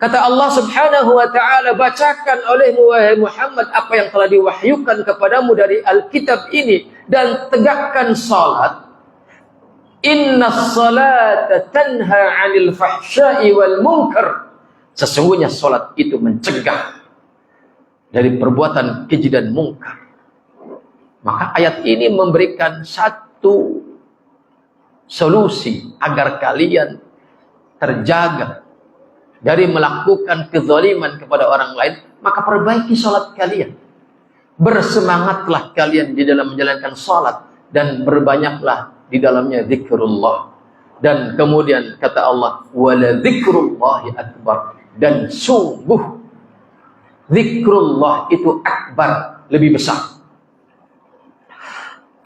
kata Allah Subhanahu wa taala, bacakan olehmu wahai Muhammad apa yang telah diwahyukan kepadamu dari Alkitab ini dan tegakkan salat. Innas salata tanha 'anil fahsya'i wal munkar. Sesungguhnya salat itu mencegah dari perbuatan keji dan mungkar. Maka ayat ini memberikan satu solusi agar kalian terjaga dari melakukan kezaliman kepada orang lain. Maka perbaiki salat kalian. Bersemangatlah kalian di dalam menjalankan salat dan berbanyaklah di dalamnya zikrullah. Dan kemudian kata Allah, wala zikrullahi akbar. Dan sungguh zikrullah itu akbar, lebih besar.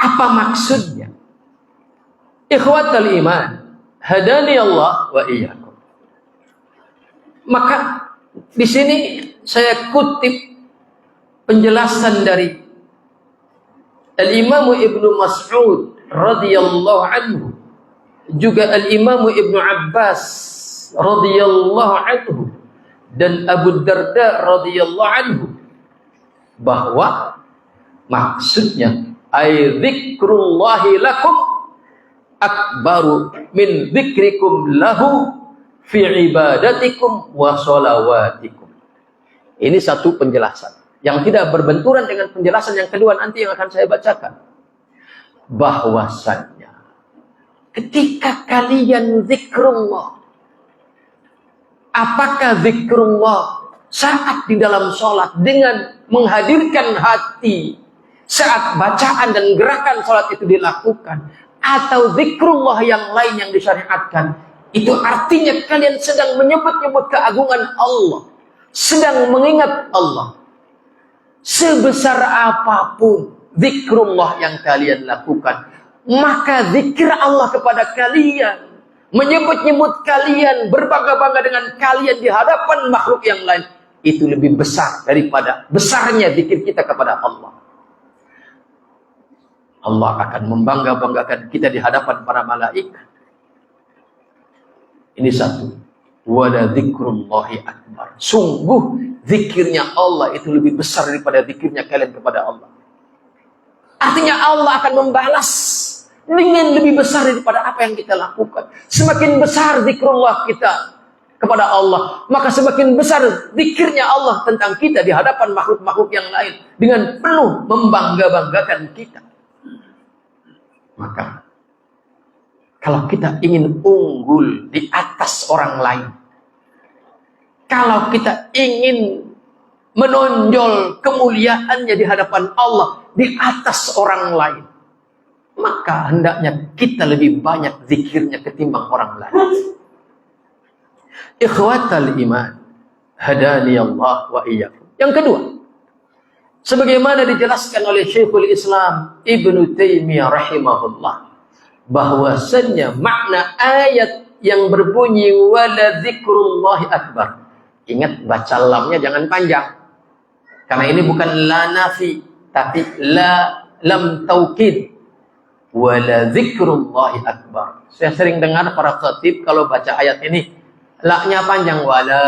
Apa maksudnya? Ikhwatal iman, hadani Allah wa iyyakum. Maka di sini saya kutip penjelasan dari Al-Imam Ibnu Mas'ud radhiyallahu anhu, juga Al-Imam Ibnu Abbas radhiyallahu anhu, dan Abu Darda radhiyallahu anhu, bahwa maksudnya ay dzikrullahi lakum akbaru min dzikrikum lahu fi ibadatikum wa sholawatikum. Ini satu penjelasan yang tidak berbenturan dengan penjelasan yang kedua nanti yang akan saya bacakan. Bahwasannya ketika kalian zikrullah, apakah zikrullah saat di dalam sholat dengan menghadirkan hati saat bacaan dan gerakan sholat itu dilakukan, atau zikrullah yang lain yang disyariatkan, itu artinya kalian sedang menyebut-nyebut keagungan Allah, sedang mengingat Allah. Sebesar apapun zikrullah yang kalian lakukan, maka zikir Allah kepada kalian, menyebut-nyebut kalian, berbangga-bangga dengan kalian di hadapan makhluk yang lain, itu lebih besar daripada besarnya zikir kita kepada Allah. Allah akan membangga-banggakan kita di hadapan para malaikat. Ini satu. Wala dzikrullahi akbar. Sungguh zikirnya Allah itu lebih besar daripada zikirnya kalian kepada Allah. Artinya Allah akan membalas dengan lebih besar daripada apa yang kita lakukan. Semakin besar zikrullah kita kepada Allah, maka semakin besar zikirnya Allah tentang kita di hadapan makhluk-makhluk yang lain dengan penuh membangga-banggakan kita. Maka kalau kita ingin unggul di atas orang lain, kalau kita ingin menonjol kemuliaannya di hadapan Allah di atas orang lain, maka hendaknya kita lebih banyak zikirnya ketimbang orang lain. Ikhwatal iman, hadani Allah wa iyyakum. Yang kedua, sebagaimana dijelaskan oleh Syekhul Islam Ibnu Taimiyah rahimahullah, bahwasannya makna ayat yang berbunyi wala dzikrullahi akbar. Ingat, baca lamnya jangan panjang. Karena ini bukan la nafi, tapi la lam taukid. wala dzikrullahi akbar. Saya sering dengar para khatib kalau baca ayat ini, laknya panjang, wala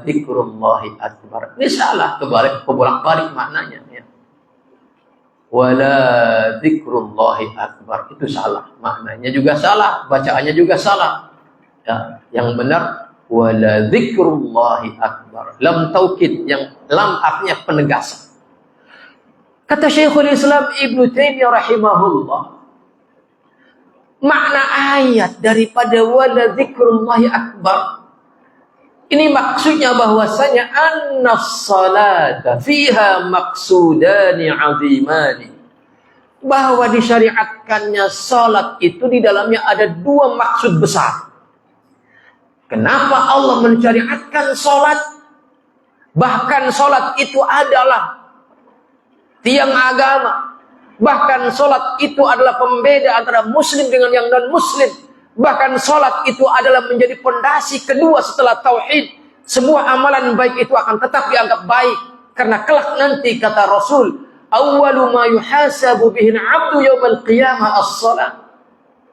dzikrullahi akbar. Ini salah, kebolak-balik maknanya ya. Wala dzikrullahi akbar, itu salah, maknanya juga salah, bacaannya juga salah ya. Yang benar wala dzikrullahi akbar, lam taukid, yang lam artinya penegasan. Kata Syekhul Islam Ibnu Taimiyah rahimahullah, makna ayat daripada wala dzikrullahi akbar ini maksudnya bahwasanya annas salata fiha maqsudani azimani, bahwa disyariatkannya salat itu di dalamnya ada dua maksud besar. Kenapa Allah mensyariatkan salat? Bahkan salat itu adalah tiang agama. Bahkan sholat itu adalah pembeda antara muslim dengan yang non-muslim. Bahkan sholat itu adalah menjadi pondasi kedua setelah tauhid. Semua amalan baik itu akan tetap dianggap baik. Karena kelak nanti kata Rasul, awwalu ma yuhasabu bihin abdu yawmal qiyamah as-salat.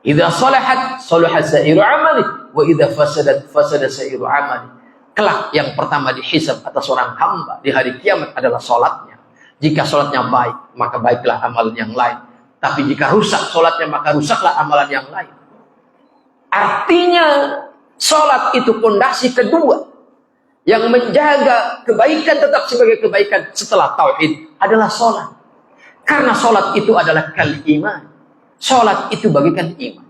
Idza salahat, salaha sa'iru amali. Wa idza fasadat, fasada sa'iru amali. Kelak yang pertama dihisab atas seorang hamba di hari kiamat adalah sholatnya. Jika sholatnya baik, maka baiklah amalan yang lain. Tapi jika rusak sholatnya, maka rusaklah amalan yang lain. Artinya, sholat itu pondasi kedua yang menjaga kebaikan tetap sebagai kebaikan setelah tauhid adalah sholat. Karena sholat itu adalah kal iman. Sholat itu bagikan iman.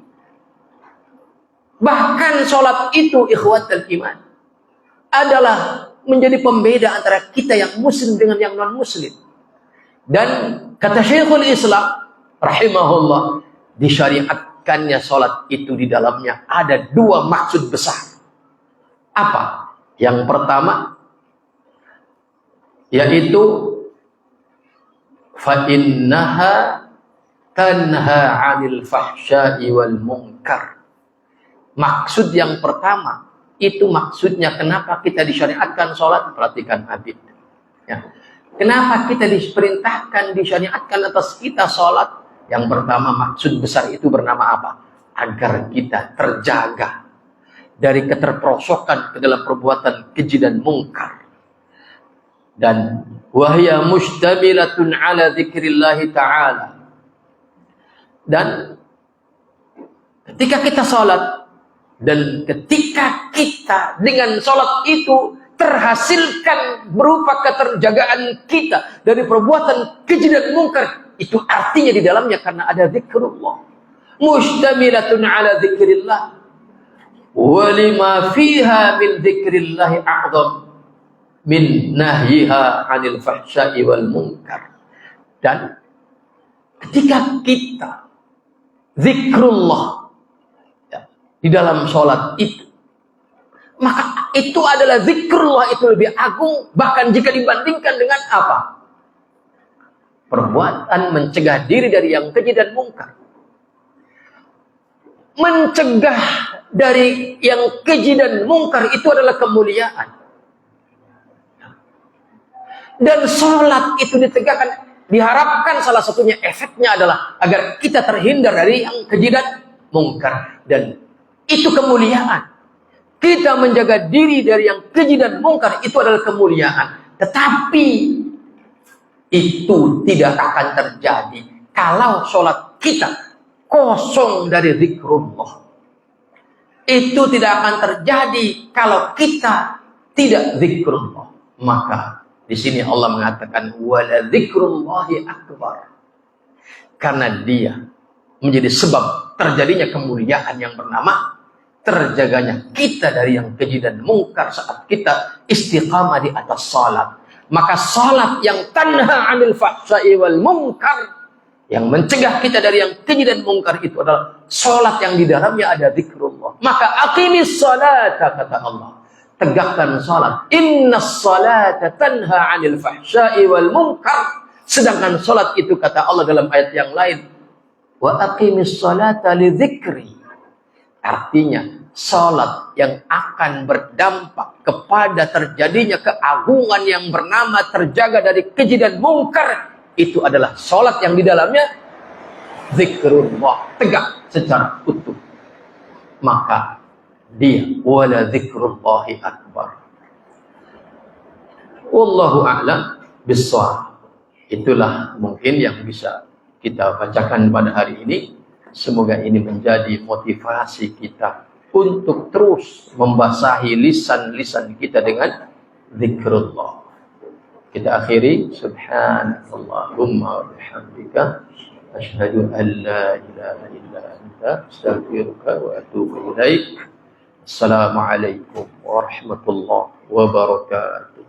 Bahkan sholat itu ikhwatul iman adalah menjadi pembeda antara kita yang muslim dengan yang non-muslim. Dan kata Syekhul Islam rahimahullah, disyariatkannya sholat itu di dalamnya ada dua maksud besar. Apa? Yang pertama yaitu fa innaha tanha 'anil fahsya'i wal munkar. Maksud yang pertama itu maksudnya kenapa kita disyariatkan sholat. Perhatikan Habib ya. Kenapa kita diperintahkan, disyariatkan atas kita sholat? Yang pertama maksud besar itu bernama apa? Agar kita terjaga dari keterperosokan ke dalam perbuatan keji dan mungkar. Dan wahya mustamilatun ala dzikrillah ta'ala. Dan ketika kita sholat, dan ketika kita dengan sholat itu terhasilkan berupa keterjagaan kita dari perbuatan keji dan mungkar, itu artinya di dalamnya karena ada zikrullah. Mustamilatun ala zikrillah wa lima fiha min zikrillah a'zam min nahyiha 'anil fahsya'i wal munkar. Dan ketika kita zikrullah ya, di dalam sholat itu, maka itu adalah zikrullah itu lebih agung bahkan jika dibandingkan dengan apa? Perbuatan mencegah diri dari yang keji dan mungkar. Mencegah dari yang keji dan mungkar itu adalah kemuliaan. Dan sholat itu ditegakkan, diharapkan salah satunya efeknya adalah agar kita terhindar dari yang keji dan mungkar. Dan itu kemuliaan. Kita menjaga diri dari yang keji dan mungkar itu adalah kemuliaan. Tetapi itu tidak akan terjadi kalau sholat kita kosong dari zikrullah. Itu tidak akan terjadi kalau kita tidak zikrullah. Maka di sini Allah mengatakan wala zikrullahi akbar. Karena dia menjadi sebab terjadinya kemuliaan yang bernama terjaganya kita dari yang keji dan mungkar saat kita istiqamah di atas salat. Maka salat yang tanha 'anil fahsya'i wal munkar, yang mencegah kita dari yang keji dan mungkar, itu adalah salat yang di dalamnya ada zikrullah. Maka aqimis salata, kata Allah, tegakkan salat. Innas salata tanha 'anil fahsya'i wal munkar. Sedangkan salat itu kata Allah dalam ayat yang lain, wa aqimis salata li dzikri. Artinya, salat yang akan berdampak kepada terjadinya keagungan yang bernama terjaga dari keji dan mungkar, itu adalah salat yang di dalamnya zikrullah tegak secara utuh, maka dia wala zikrullahi akbar. Wallahu a'lam bissawab. Itulah mungkin yang bisa kita bacakan pada hari ini. Semoga ini menjadi motivasi kita untuk terus membasahi lisan-lisan kita dengan zikrullah. Kita akhiri, subhanallahumma wa bihamdika asyhadu an la ilaha illa anta astaghfiruka wa atubu ilaik. Assalamualaikum warahmatullahi wabarakatuh.